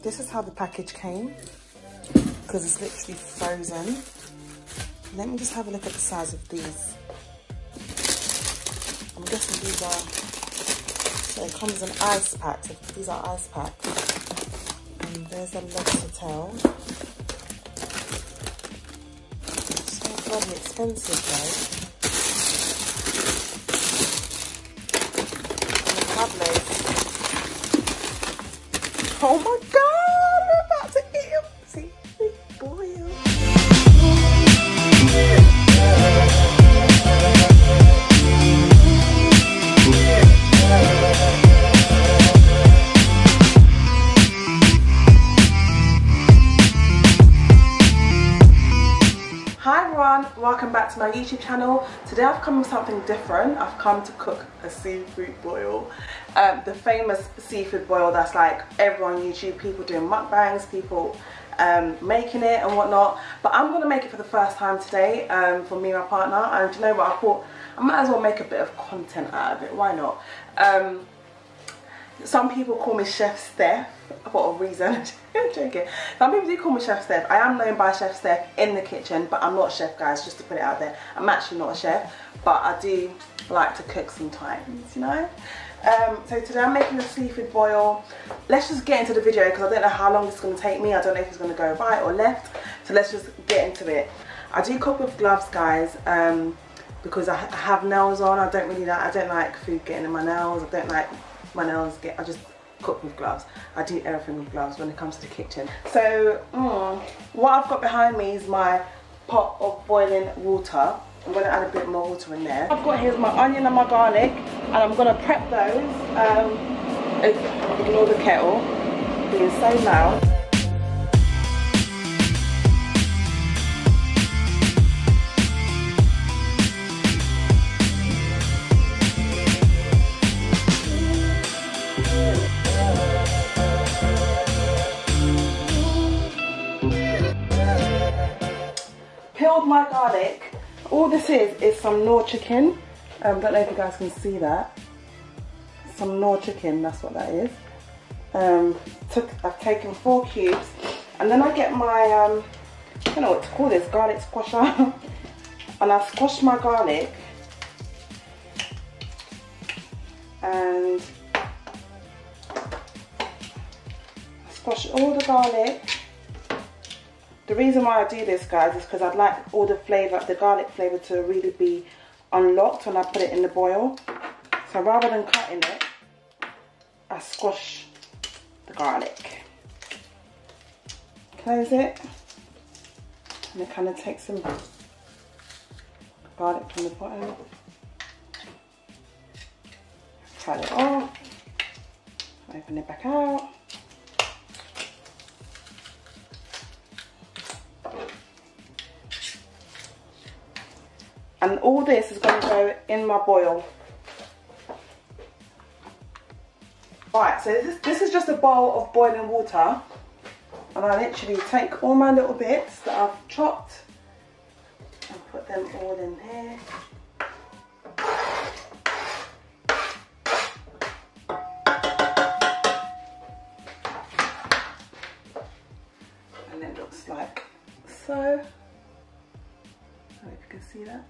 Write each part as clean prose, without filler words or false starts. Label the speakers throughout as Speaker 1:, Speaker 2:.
Speaker 1: this is how the package came, because it's literally frozen. Let me just have a look at the size of these. I'm guessing these are, so it comes in ice packs. These are ice packs. And there's a lobster tail. So bloody expensive though. And the crab legs. Oh my god, we're about to eat a seafood boil. Hi everyone, welcome back to my YouTube channel. Today I've come with something different. I've come to cook a seafood boil. The famous seafood boil that's like everyone on YouTube, people doing mukbangs, people making it and whatnot. But I'm going to make it for the first time today for me and my partner. And you know what, I thought I might as well make a bit of content out of it. Why not? Some people call me ChefStef for a reason. I'm joking. Some people do call me ChefStef. I am known by ChefStef in the kitchen, but I'm not a chef, guys, just to put it out there. I'm actually not a chef, but I do like to cook sometimes, you know. So today I'm making a seafood boil. Let's just get into the video because I don't know how long it's going to take me. I don't know if it's going to go right or left. So let's just get into it. I do cook with gloves, guys, because I have nails on. I don't like food getting in my nails. I don't like my nails I just cook with gloves. I do everything with gloves when it comes to the kitchen. So what I've got behind me is my pot of boiling water. I'm going to add a bit more water in there. I've got here's my onion and my garlic, and I'm going to prep those. Ignore the kettle being so loud. Peeled my garlic. All this is some KNORR chicken. Don't know if you guys can see that. Some KNORR chicken, that's what that is. I've taken 4 cubes, and then I get my I don't know what to call this, garlic squasher, and I squash my garlic, and squash all the garlic. The reason why I do this, guys, is because I'd like all the flavour, the garlic flavour, to really be unlocked when I put it in the boil. So rather than cutting it, I squash the garlic. Close it, and it kind of takes some garlic from the bottom. Cut it off, open it back out. And all this is going to go in my boil. Alright, so this is just a bowl of boiling water. And I literally take all my little bits that I've chopped and put them all in here. And it looks like so. I don't know if you can see that.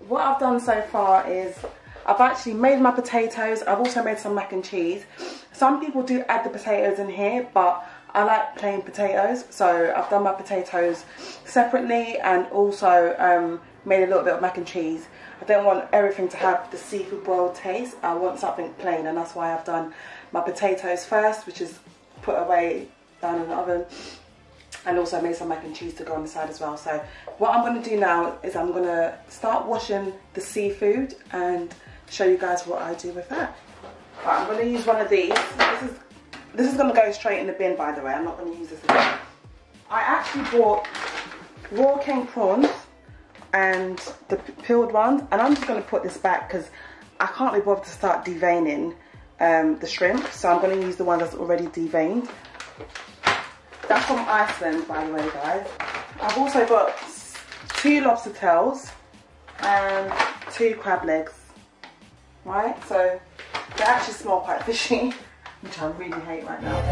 Speaker 1: What I've done so far is I've actually made my potatoes. I've also made some mac and cheese. Some people do add the potatoes in here, but I like plain potatoes, so I've done my potatoes separately and also made a little bit of mac and cheese. I don't want everything to have the seafood boil taste. I want something plain, and that's why I've done my potatoes first, which is put away down in the oven. And also made some mac and cheese to go on the side as well. So what I'm going to do now is I'm going to start washing the seafood and show you guys what I do with that. Right, I'm going to use one of these. This is going to go straight in the bin, by the way. I'm not going to use this again. I actually bought raw king prawns and the peeled ones, and I'm just going to put this back because I can't be bothered to start deveining the shrimp. So I'm going to use the one that's already deveined. That's from Iceland, by the way, guys. I've also got 2 lobster tails and 2 crab legs. Right, so they actually smell quite fishy. which I really hate right now.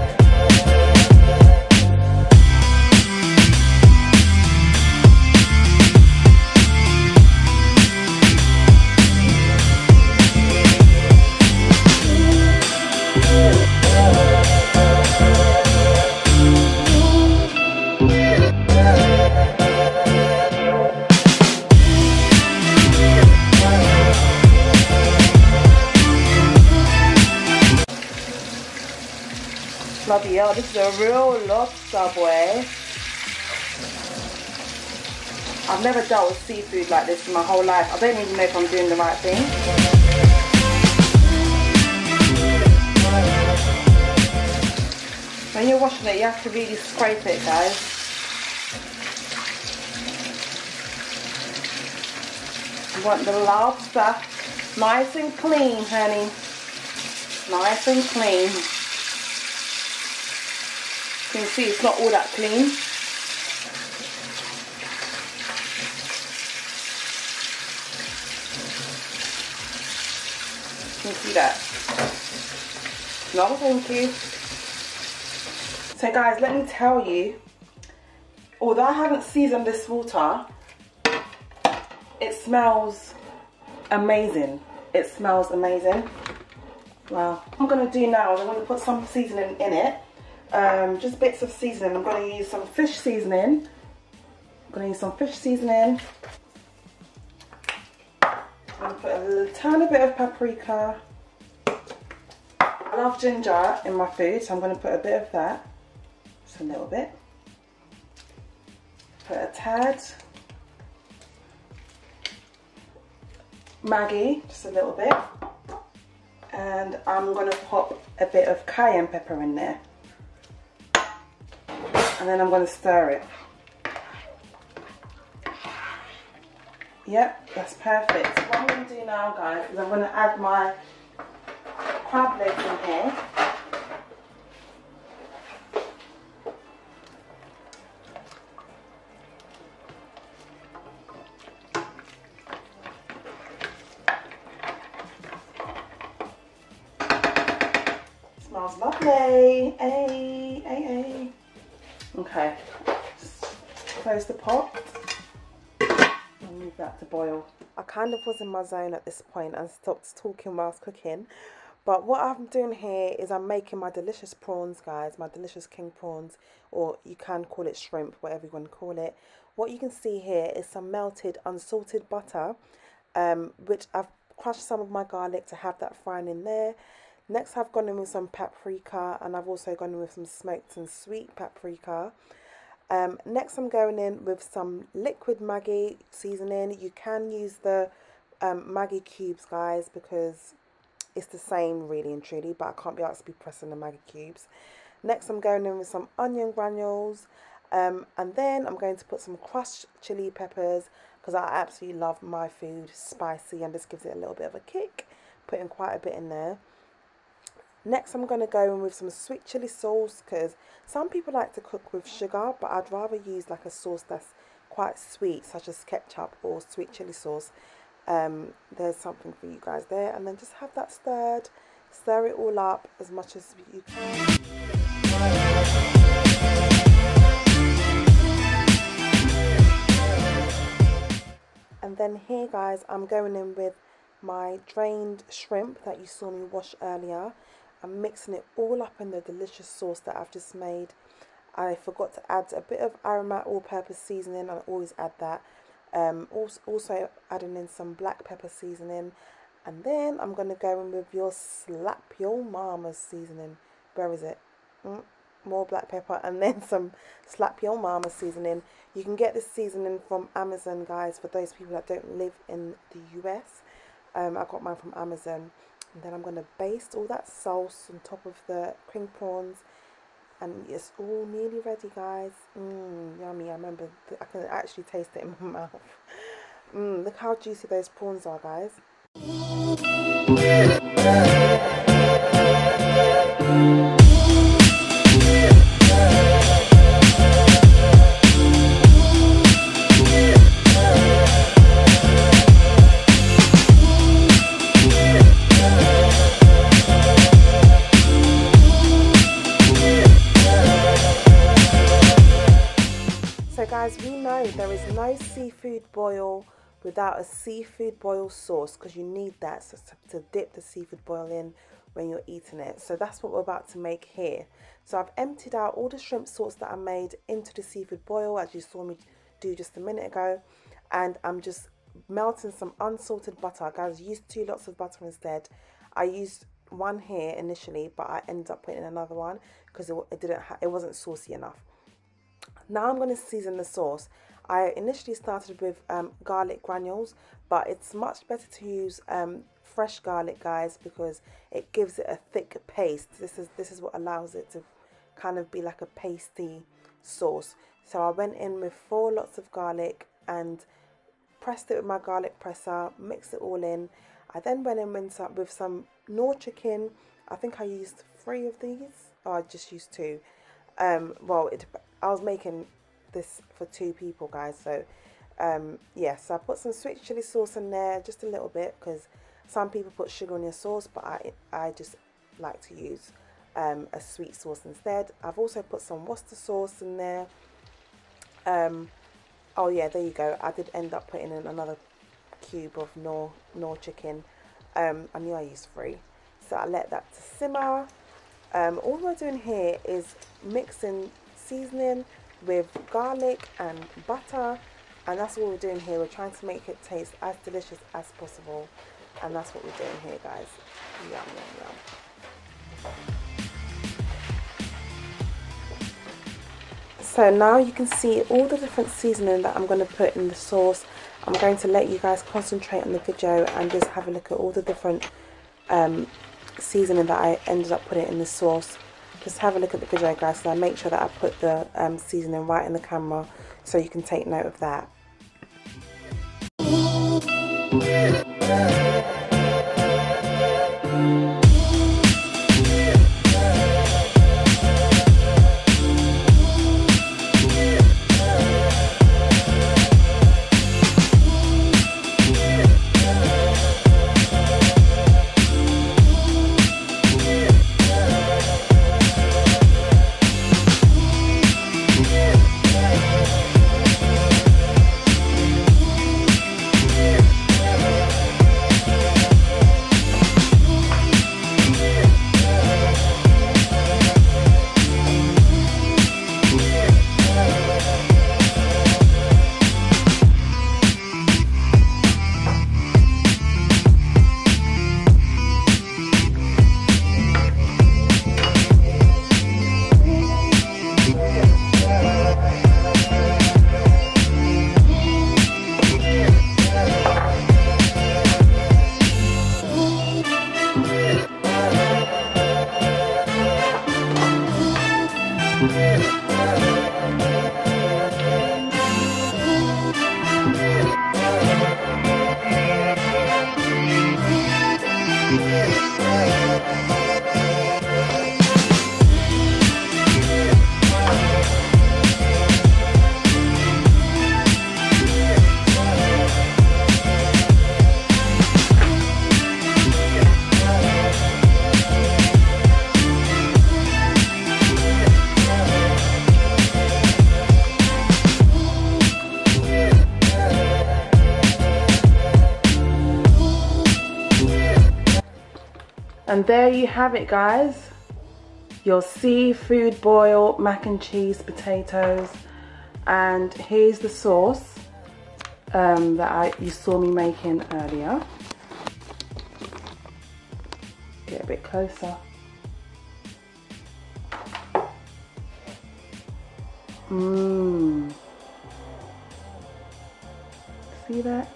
Speaker 1: Bloody hell, this is a real lobster, boy. I've never dealt with seafood like this in my whole life. I don't even know if I'm doing the right thing. When you're washing it, you have to really scrape it, guys. You want the lobster nice and clean, honey. Nice and clean. You can see it's not all that clean. You can see that. No, thank you. So guys, let me tell you, although I haven't seasoned this water, it smells amazing. It smells amazing. Well, what I'm going to do now is I'm going to put some seasoning in it. Just bits of seasoning. I'm going to use some fish seasoning. I'm going to use some fish seasoning. I'm going to put a tiny bit of paprika. I love ginger in my food, so I'm going to put a bit of that. Just a little bit. Put a tad. Maggi, just a little bit. And I'm going to pop a bit of cayenne pepper in there. And then I'm going to stir it. Yep, that's perfect. So what I'm going to do now, guys, is I'm going to add my crab legs in here. Smells lovely. Ay, ay, ay. Okay, just close the pot and move that to boil. I kind of was in my zone at this point and stopped talking whilst cooking. But what I'm doing here is I'm making my delicious prawns, guys, my delicious king prawns, or you can call it shrimp, whatever you want to call it. What you can see here is some melted unsalted butter, which I've crushed some of my garlic to have that frying in there. Next, I've gone in with some paprika, and I've also gone in with some smoked and sweet paprika. Next, I'm going in with some liquid Maggi seasoning. You can use the Maggi cubes, guys, because it's the same really and truly, but I can't be asked to be pressing the Maggi cubes. Next, I'm going in with some onion granules, and then I'm going to put some crushed chili peppers, because I absolutely love my food spicy, and this gives it a little bit of a kick. Putting quite a bit in there. Next, I'm going to go in with some sweet chili sauce, because some people like to cook with sugar, but I'd rather use like a sauce that's quite sweet, such as ketchup or sweet chili sauce. There's something for you guys there. And then just have that stirred. Stir it all up as much as you can. And then here, guys, I'm going in with my drained shrimp that you saw me wash earlier. I'm mixing it all up in the delicious sauce that I've just made. I forgot to add a bit of aromatic all-purpose seasoning. I always add that. Also adding in some black pepper seasoning. And then I'm going to go in with your slap your mama's seasoning. Where is it? More black pepper and then some slap your mama seasoning. You can get this seasoning from Amazon, guys, for those people that don't live in the US. I got mine from Amazon. And then I'm going to baste all that sauce on top of the king prawns. And it's all nearly ready, guys. Yummy. I remember, I can actually taste it in my mouth. Look how juicy those prawns are, guys. guys, we know there is no seafood boil without a seafood boil sauce, because you need that to dip the seafood boil in when you're eating it. So that's what we're about to make here. So I've emptied out all the shrimp sauce that I made into the seafood boil, as you saw me do just a minute ago, and I'm just melting some unsalted butter. Guys, use 2 lots of butter instead. I used one here initially, but I ended up putting in another one because it wasn't saucy enough. Now I'm going to season the sauce. I initially started with garlic granules, but it's much better to use fresh garlic, guys, because it gives it a thick paste. This is what allows it to kind of be like a pasty sauce. So I went in with 4 lots of garlic and pressed it with my garlic presser, mixed it all in. I then went in with some KNORR chicken. I think I used 3 of these. Oh, I just used 2. Well, I was making this for 2 people, guys, so yeah, so I put some sweet chili sauce in there, just a little bit, because some people put sugar in your sauce, but I just like to use a sweet sauce instead. I've also put some Worcester sauce in there. Oh yeah, there you go. I did end up putting in another cube of KNORR chicken. I knew I used 3, so I let that to simmer. All we're doing here is mixing seasoning with garlic and butter, and that's what we're doing here. We're trying to make it taste as delicious as possible, and that's what we're doing here, guys. Yum, yum, yum. So now you can see all the different seasoning that I'm going to put in the sauce. I'm going to let you guys concentrate on the video and just have a look at all the different seasoning that I ended up putting in the sauce. Just have a look at the video, guys, so I make sure that I put the seasoning right in the camera so you can take note of that. And there you have it, guys, your seafood boil mac and cheese potatoes. And here's the sauce that you saw me making earlier. Get a bit closer. See that?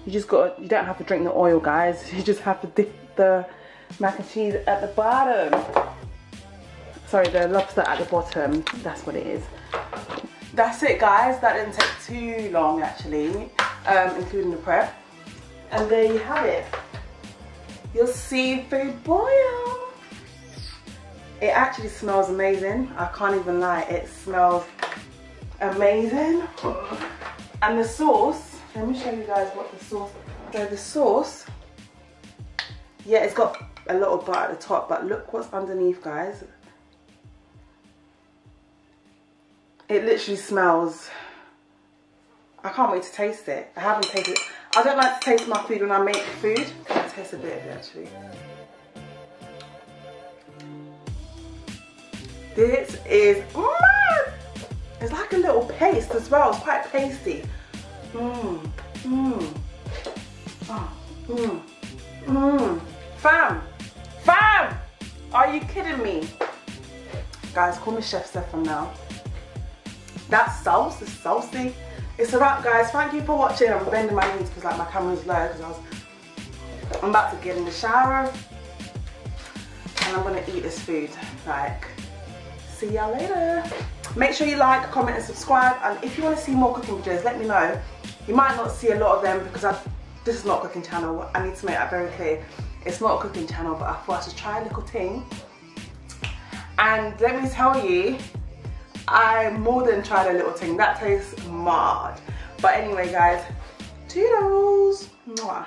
Speaker 1: You don't have to drink the oil, guys. You just have to dip the mac and cheese at the bottom. Sorry, the lobster at the bottom. That's what it is. That's it, guys. That didn't take too long, actually, including the prep. And there you have it. Your seafood boil. It actually smells amazing. I can't even lie. It smells amazing. And the sauce, let me show you guys what the sauce. So the sauce, yeah, it's got a lot of butter at the top, but look what's underneath, guys. It literally smells. I can't wait to taste it. I haven't tasted it. I don't like to taste my food when I make food. I'll taste a bit of it actually. This is mad. It's like a little paste as well. It's quite pasty. Fam, are you kidding me? Guys, call me ChefStef from now. That sauce is saucy. It's a wrap, guys. Thank you for watching. I'm bending my knees because like my camera's low because I'm about to get in the shower and I'm gonna eat this food. Like, see y'all later. Make sure you like, comment and subscribe, and if you want to see more cooking videos, let me know. You might not see a lot of them because this is not a cooking channel. I need to make that very clear. It's not a cooking channel, but I thought I should try a little thing. And let me tell you, I more than tried a little thing. That tastes mad. But anyway, guys, toodles. Mwah.